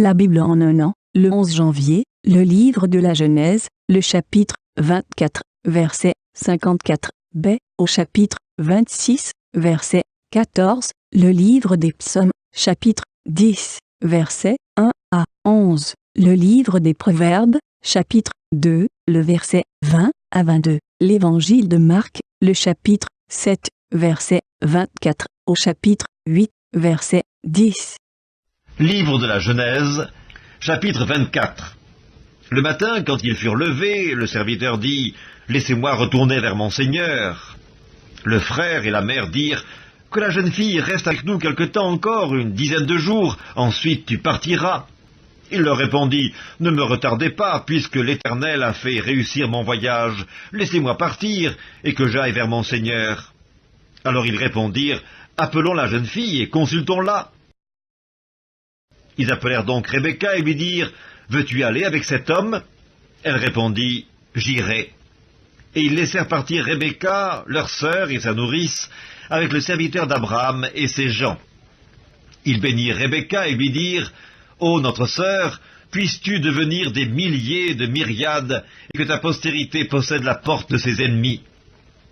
La Bible en un an, le 11 janvier, le livre de la Genèse, le chapitre 24, verset 54b, au chapitre 26, verset 14, le livre des Psaumes, chapitre 10, verset 1 à 11, le livre des Proverbes, chapitre 2, le verset 20 à 22, l'évangile de Marc, le chapitre 7, verset 24, au chapitre 8, verset 10. Livre de la Genèse, chapitre 24. Le matin, quand ils furent levés, le serviteur dit « Laissez-moi retourner vers mon Seigneur ». Le frère et la mère dirent « Que la jeune fille reste avec nous quelque temps encore, une dizaine de jours, ensuite tu partiras ». Il leur répondit « Ne me retardez pas, puisque l'Éternel a fait réussir mon voyage. Laissez-moi partir, et que j'aille vers mon Seigneur. » Alors ils répondirent « Appelons la jeune fille et consultons-la. » Ils appelèrent donc Rebecca et lui dirent « Veux-tu aller avec cet homme ?» Elle répondit « J'irai. » Et ils laissèrent partir Rebecca, leur sœur et sa nourrice, avec le serviteur d'Abraham et ses gens. Ils bénirent Rebecca et lui dirent « Ô notre sœur, puisses-tu devenir des milliers de myriades, et que ta postérité possède la porte de ses ennemis ?»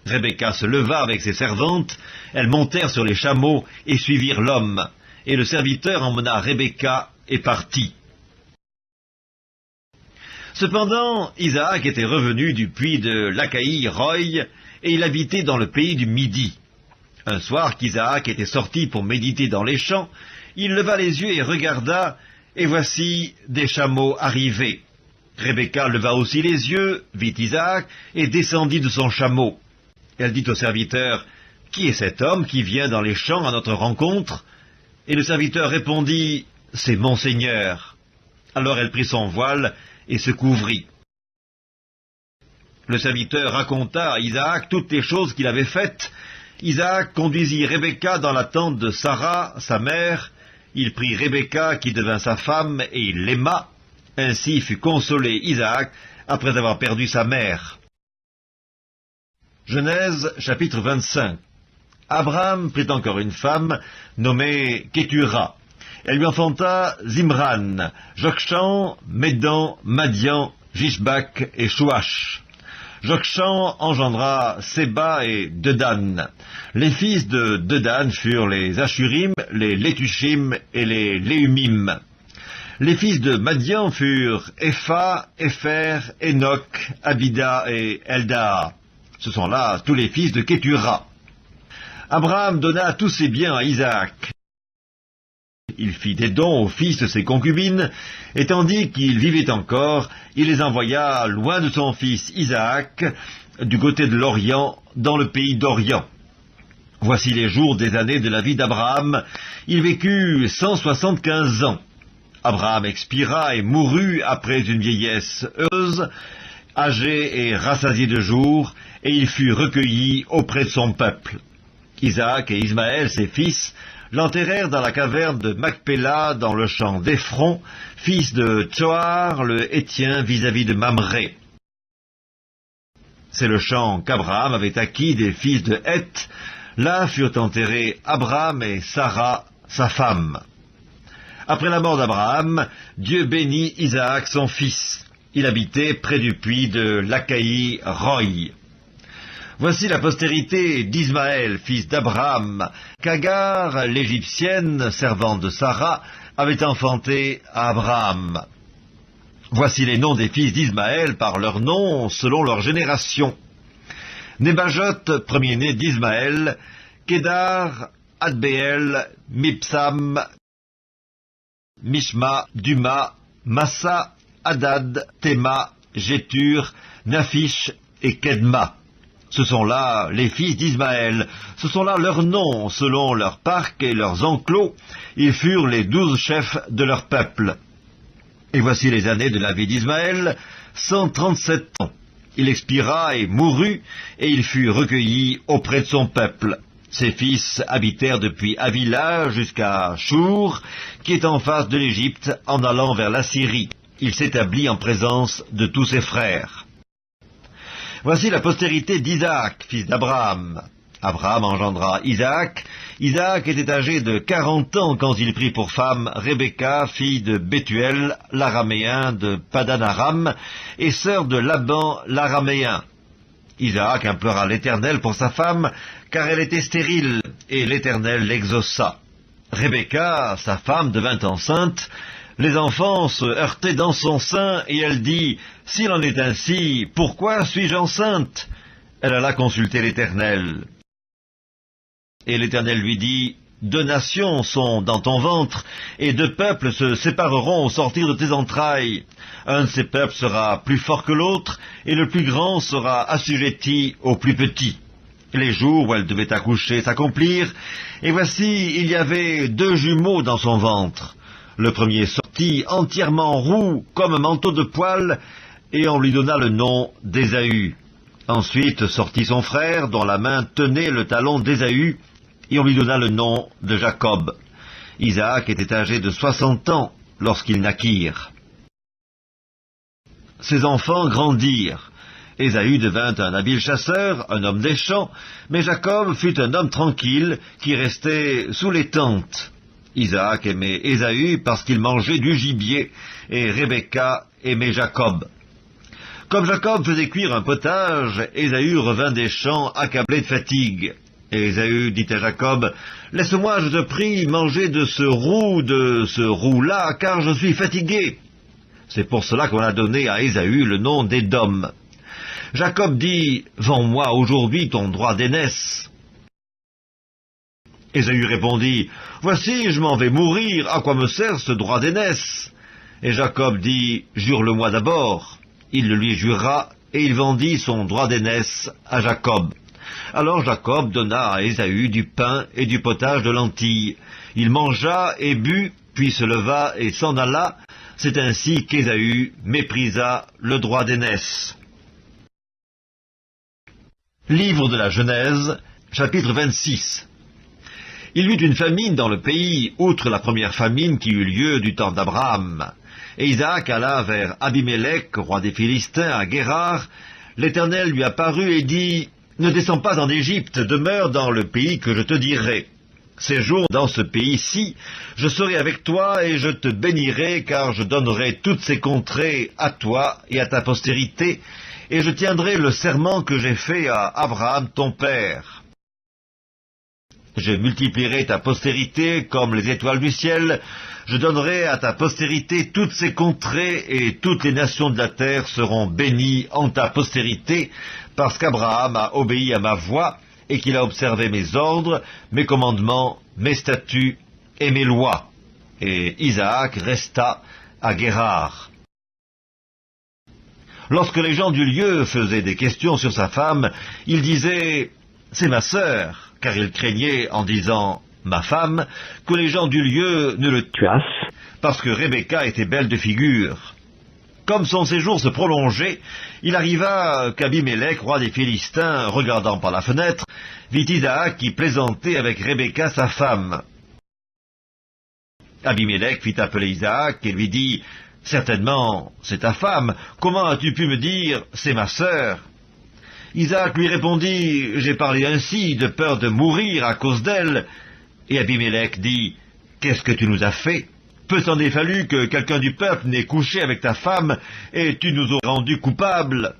Rebecca se leva avec ses servantes, elles montèrent sur les chameaux et suivirent l'homme. Et le serviteur emmena Rebecca et partit. Cependant, Isaac était revenu du puits de Lacaï-Roï, et il habitait dans le pays du Midi. Un soir qu'Isaac était sorti pour méditer dans les champs, il leva les yeux et regarda, et voici des chameaux arrivés. Rebecca leva aussi les yeux, vit Isaac, et descendit de son chameau. Elle dit au serviteur, « Qui est cet homme qui vient dans les champs à notre rencontre ?» Et le serviteur répondit, « C'est mon Seigneur. » Alors elle prit son voile et se couvrit. Le serviteur raconta à Isaac toutes les choses qu'il avait faites. Isaac conduisit Rebecca dans la tente de Sarah, sa mère. Il prit Rebecca qui devint sa femme et il l'aima. Ainsi fut consolé Isaac après avoir perdu sa mère. Genèse chapitre 25. Abraham prit encore une femme, nommée Kétura. Elle lui enfanta Zimran, Jokshan, Médan, Madian, Jishbak et Chouach. Jokshan engendra Séba et Dedan. Les fils de Dedan furent les Ashurim, les Létushim et les Léumim. Les fils de Madian furent Epha, Épher, Enoch, Abida et Eldaa. Ce sont là tous les fils de Kétura. Abraham donna tous ses biens à Isaac. Il fit des dons aux fils de ses concubines, et tandis qu'il vivait encore, il les envoya loin de son fils Isaac, du côté de l'Orient, dans le pays d'Orient. Voici les jours des années de la vie d'Abraham. Il vécut 175 ans. Abraham expira et mourut après une vieillesse heureuse, âgé et rassasié de jours, et il fut recueilli auprès de son peuple. Isaac et Ismaël, ses fils, l'enterrèrent dans la caverne de Macpéla, dans le champ d'Ephron, fils de Tsoar, le Hétien, vis-à-vis de Mamré. C'est le champ qu'Abraham avait acquis des fils de Heth. Là furent enterrés Abraham et Sarah, sa femme. Après la mort d'Abraham, Dieu bénit Isaac, son fils. Il habitait près du puits de Lacaï-Roï. Voici la postérité d'Ismaël, fils d'Abraham, qu'Agar, l'Égyptienne, servante de Sarah, avait enfanté à Abraham. Voici les noms des fils d'Ismaël par leurs noms, selon leur génération. Nébajot, premier-né d'Ismaël, Kédar, Adbéel, Mipsam, Mishma, Duma, Massa, Hadad, Théma, Jétur, Naphish et Kedma. Ce sont là les fils d'Ismaël, ce sont là leurs noms, selon leurs parcs et leurs enclos. Ils furent les 12 chefs de leur peuple. Et voici les années de la vie d'Ismaël, 137 ans. Il expira et mourut, et il fut recueilli auprès de son peuple. Ses fils habitèrent depuis Havila jusqu'à Chour, qui est en face de l'Égypte, en allant vers la Syrie. Il s'établit en présence de tous ses frères. Voici la postérité d'Isaac, fils d'Abraham. Abraham engendra Isaac. Isaac était âgé de 40 ans quand il prit pour femme Rebecca, fille de Bethuel, l'araméen de Padan-Aram, et sœur de Laban, l'araméen. Isaac implora l'Éternel pour sa femme, car elle était stérile, et l'Éternel l'exauça. Rebecca, sa femme, devint enceinte. Les enfants se heurtaient dans son sein, et elle dit, « S'il en est ainsi, pourquoi suis-je enceinte ?» Elle alla consulter l'Éternel. Et l'Éternel lui dit, « 2 nations sont dans ton ventre, et 2 peuples se sépareront au sortir de tes entrailles. Un de ces peuples sera plus fort que l'autre, et le plus grand sera assujetti au plus petit. » Les jours où elle devait accoucher s'accomplirent, et voici, il y avait 2 jumeaux dans son ventre. Le premier sortit entièrement roux, comme un manteau de poil, et on lui donna le nom d'Ésaü. Ensuite sortit son frère, dont la main tenait le talon d'Ésaü, et on lui donna le nom de Jacob. Isaac était âgé de 60 ans lorsqu'ils naquirent. Ses enfants grandirent. Ésaü devint un habile chasseur, un homme des champs, mais Jacob fut un homme tranquille qui restait sous les tentes. Isaac aimait Ésaü parce qu'il mangeait du gibier, et Rebecca aimait Jacob. Comme Jacob faisait cuire un potage, Ésaü revint des champs accablé de fatigue. Et Ésaü dit à Jacob, « Laisse-moi, je te prie, manger de ce roux-là, car je suis fatigué. » C'est pour cela qu'on a donné à Ésaü le nom d'Édom. Jacob dit, « Vends-moi aujourd'hui ton droit d'aînesse. » Ésaü répondit, « Voici, je m'en vais mourir, à quoi me sert ce droit d'aînesse ?» Et Jacob dit, « Jure-le-moi d'abord. » Il le lui jura, et il vendit son droit d'aînesse à Jacob. Alors Jacob donna à Ésaü du pain et du potage de lentilles. Il mangea et but, puis se leva et s'en alla. C'est ainsi qu'Ésaü méprisa le droit d'aînesse. Livre de la Genèse, chapitre 26. Il y eut une famine dans le pays, outre la première famine qui eut lieu du temps d'Abraham. Et Isaac alla vers Abimélec, roi des Philistins, à Guérar. L'Éternel lui apparut et dit, « Ne descends pas en Égypte, demeure dans le pays que je te dirai. Séjourne dans ce pays-ci, je serai avec toi et je te bénirai, car je donnerai toutes ces contrées à toi et à ta postérité, et je tiendrai le serment que j'ai fait à Abraham ton père. Je multiplierai ta postérité comme les étoiles du ciel, je donnerai à ta postérité toutes ces contrées, et toutes les nations de la terre seront bénies en ta postérité, parce qu'Abraham a obéi à ma voix, et qu'il a observé mes ordres, mes commandements, mes statuts et mes lois. » Et Isaac resta à Guérar. Lorsque les gens du lieu faisaient des questions sur sa femme, il disait « C'est ma sœur », car il craignait, en disant « ma femme », que les gens du lieu ne le tuassent, parce que Rebecca était belle de figure. Comme son séjour se prolongeait, il arriva qu'Abimélec, roi des Philistins, regardant par la fenêtre, vit Isaac qui plaisantait avec Rebecca sa femme. Abimélec fit appeler Isaac et lui dit, « Certainement, c'est ta femme, comment as-tu pu me dire, c'est ma sœur ?» Isaac lui répondit, « J'ai parlé ainsi de peur de mourir à cause d'elle. » Et Abimélec dit, « Qu'est-ce que tu nous as fait ? Peu s'en est fallu que quelqu'un du peuple n'ait couché avec ta femme, et tu nous aurais rendus coupables. »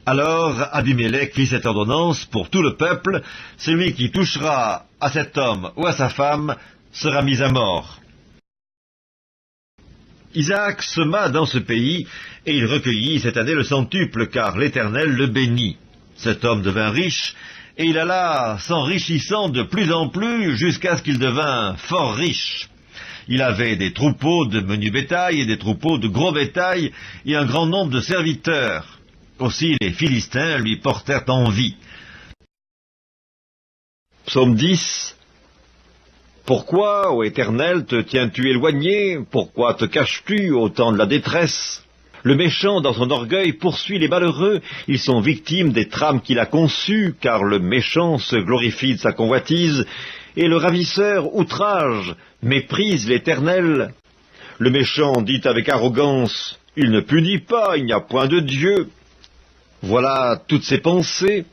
Alors Abimélec fit cette ordonnance pour tout le peuple, celui qui touchera à cet homme ou à sa femme sera mis à mort. Isaac sema dans ce pays, et il recueillit cette année le centuple, car l'Éternel le bénit. Cet homme devint riche, et il alla s'enrichissant de plus en plus jusqu'à ce qu'il devint fort riche. Il avait des troupeaux de menu bétail et des troupeaux de gros bétail et un grand nombre de serviteurs. Aussi les Philistins lui portèrent envie. Psaume 10. Pourquoi, ô Éternel, te tiens-tu éloigné? Pourquoi te caches-tu au temps de la détresse? Le méchant, dans son orgueil, poursuit les malheureux. Ils sont victimes des trames qu'il a conçues, car le méchant se glorifie de sa convoitise, et le ravisseur outrage, méprise l'Éternel. Le méchant dit avec arrogance, « Il ne punit pas, il n'y a point de Dieu. » Voilà toutes ses pensées.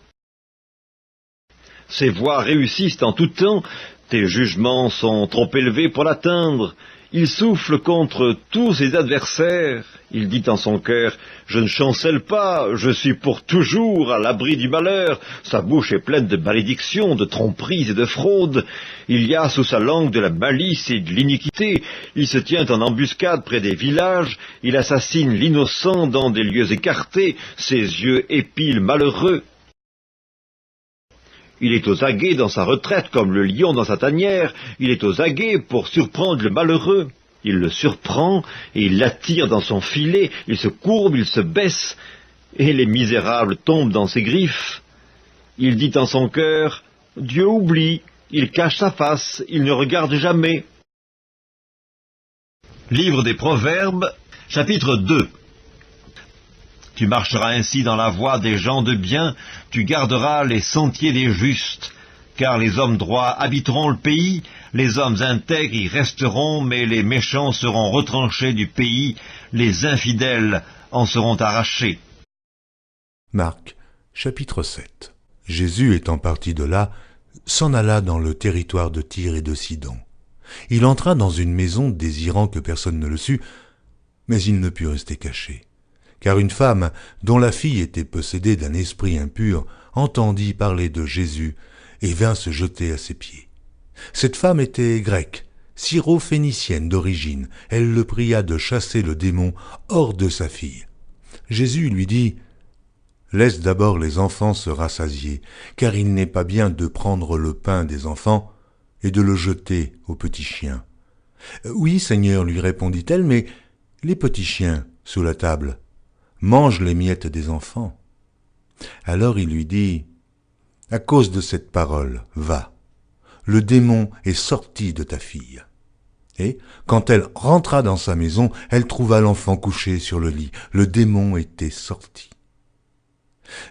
Ses voies réussissent en tout temps, tes jugements sont trop élevés pour l'atteindre. Il souffle contre tous ses adversaires. Il dit en son cœur, je ne chancelle pas, je suis pour toujours à l'abri du malheur. Sa bouche est pleine de malédictions, de tromperies et de fraudes. Il y a sous sa langue de la malice et de l'iniquité. Il se tient en embuscade près des villages. Il assassine l'innocent dans des lieux écartés. Ses yeux épient le malheureux. Il est aux aguets dans sa retraite comme le lion dans sa tanière. Il est aux aguets pour surprendre le malheureux. Il le surprend et il l'attire dans son filet. Il se courbe, il se baisse, et les misérables tombent dans ses griffes. Il dit en son cœur, Dieu oublie, il cache sa face, il ne regarde jamais. Livre des Proverbes, chapitre 2. Tu marcheras ainsi dans la voie des gens de bien, tu garderas les sentiers des justes. Car les hommes droits habiteront le pays, les hommes intègres y resteront, mais les méchants seront retranchés du pays, les infidèles en seront arrachés. Marc, chapitre 7. Jésus étant parti de là, s'en alla dans le territoire de Tyr et de Sidon. Il entra dans une maison désirant que personne ne le sût, mais il ne put rester caché. Car une femme, dont la fille était possédée d'un esprit impur, entendit parler de Jésus et vint se jeter à ses pieds. Cette femme était grecque, syro-phénicienne d'origine. Elle le pria de chasser le démon hors de sa fille. Jésus lui dit « Laisse d'abord les enfants se rassasier, car il n'est pas bien de prendre le pain des enfants et de le jeter aux petits chiens. »« Oui, Seigneur, lui répondit-elle, mais les petits chiens, sous la table, mangent les miettes des enfants. » Alors il lui dit, « À cause de cette parole, va, le démon est sorti de ta fille. » Et, quand elle rentra dans sa maison, elle trouva l'enfant couché sur le lit. Le démon était sorti.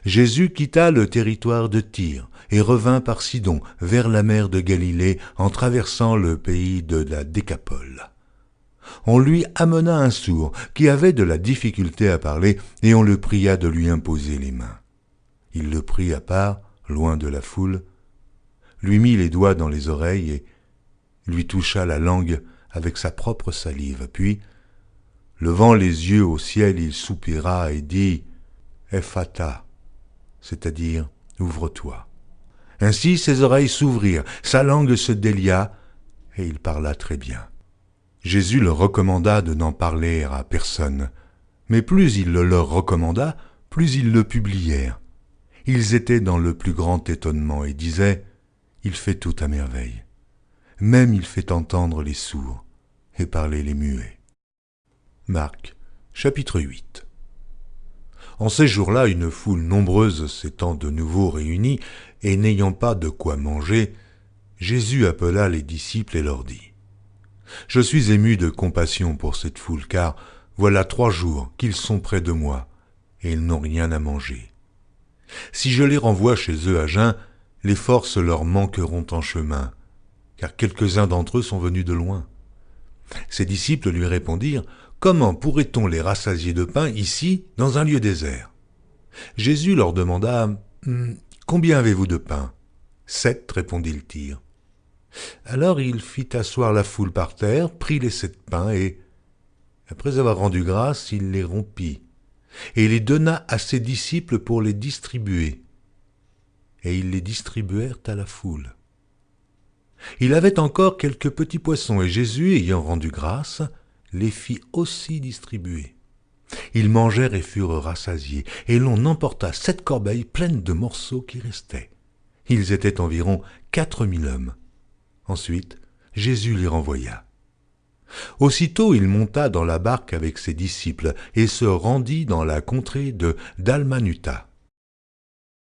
Jésus quitta le territoire de Tyr et revint par Sidon, vers la mer de Galilée, en traversant le pays de la Décapole. On lui amena un sourd qui avait de la difficulté à parler, et on le pria de lui imposer les mains. Il le prit à part, loin de la foule, lui mit les doigts dans les oreilles et lui toucha la langue avec sa propre salive. Puis, levant les yeux au ciel, il soupira et dit « Ephata », c'est-à-dire « Ouvre-toi ». Ainsi ses oreilles s'ouvrirent, sa langue se délia, et il parla très bien. Jésus leur recommanda de n'en parler à personne, mais plus il le leur recommanda, plus ils le publièrent. Ils étaient dans le plus grand étonnement et disaient « Il fait tout à merveille. Même il fait entendre les sourds et parler les muets. » Marc, chapitre 8. En ces jours-là, une foule nombreuse s'étant de nouveau réunie et n'ayant pas de quoi manger, Jésus appela les disciples et leur dit « Je suis ému de compassion pour cette foule, car voilà 3 jours qu'ils sont près de moi, et ils n'ont rien à manger. Si je les renvoie chez eux à jeun, les forces leur manqueront en chemin, car quelques-uns d'entre eux sont venus de loin. » Ses disciples lui répondirent « Comment pourrait-on les rassasier de pain ici, dans un lieu désert ?» Jésus leur demanda « Combien avez-vous de pain ?» 7, répondit-il. Alors il fit asseoir la foule par terre, prit les 7 pains et, après avoir rendu grâce, il les rompit et les donna à ses disciples pour les distribuer. Et ils les distribuèrent à la foule. Il avait encore quelques petits poissons et Jésus, ayant rendu grâce, les fit aussi distribuer. Ils mangèrent et furent rassasiés, et l'on emporta 7 corbeilles pleines de morceaux qui restaient. Ils étaient environ 4000 hommes. Ensuite, Jésus les renvoya. Aussitôt, il monta dans la barque avec ses disciples et se rendit dans la contrée de Dalmanuta.